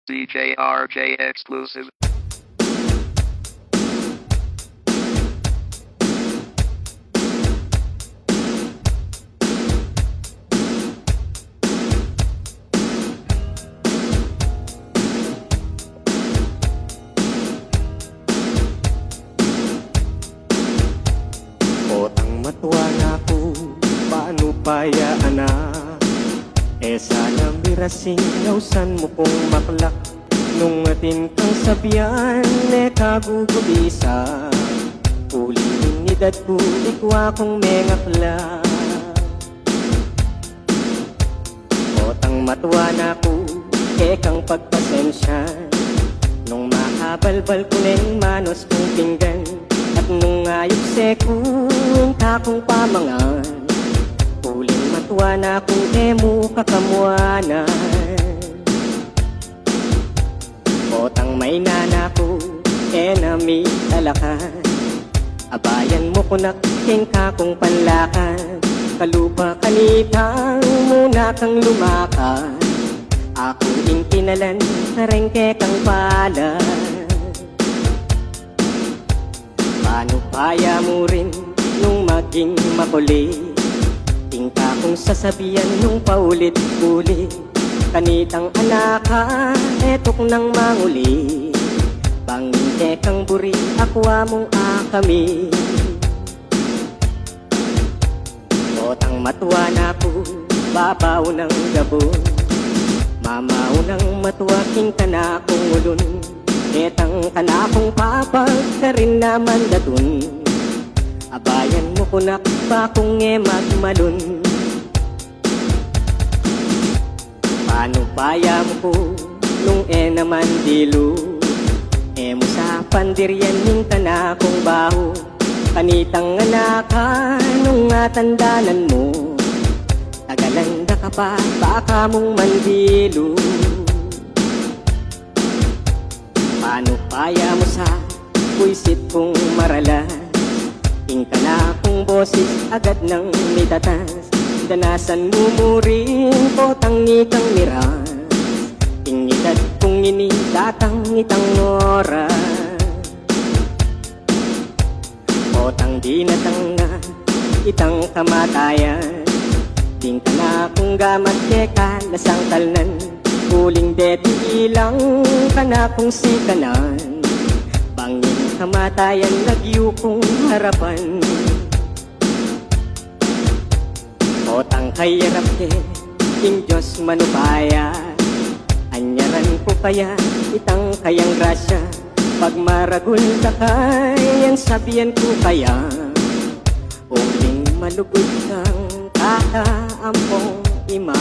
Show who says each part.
Speaker 1: DJ RJ exclusive.
Speaker 2: Otang matuwa na ko, paano payaan na? Sana mirasing nausan mo kong maklak. Nung atin kang sabihan, kagugubisa. Uling edad ko, ikwa kong mengakla. Otang matuwa na ko, kang pagpasensya. Nung makabalbal ko ng manos kong pinggan. At nung ayok sekong kakong pamangan, uling matuwa na kung emo kakamuanan. Otang may nana ko, enami talakan. Abayan mo ko naking kakong panlakan. Kalupa kanitang muna kang lumakan. Ako ding kinalan, narengke kang palan. Paano kaya mo rin nung maging makulit? Tingka kong sasabihan nung paulit-ulit. Kanitang anaka, etok nang manguli. Panginte kang buri, akwa mong akami. Otang matuwa na ko, babaw ng gabon. Mamaw ng matuwa, king ka na kong ulun. Etang ka na kong papag ka rin naman datun. Abayan mo ko na pa kung magmalun. Paano paya mo ko nung naman dilo? Mo sa pandiryan minta na kong baho. Kanitang anaka nung atandanan mo. Tagalanda ka pa, baka mong mandilo. Paano kaya mo sa puisit kong maralas? Tingka na kong boses agad ng mitatas. Danasan mumuring ko tangitang miras. Ingitad kong initatang itang oras. Otang di natanga itang kamatayan. Tingka na kong gamat keka lasang talnan. Huling deti ilang ka na kong sikanan. Bangin kamatayan nagyo kong harapan. Otang kayarap ke, king Diyos manupaya. Anyaran ko kaya, itang kayang grasya. Pag maragul ka kayan, sabihan ko kaya. Uling malugod kang kakaampong ima.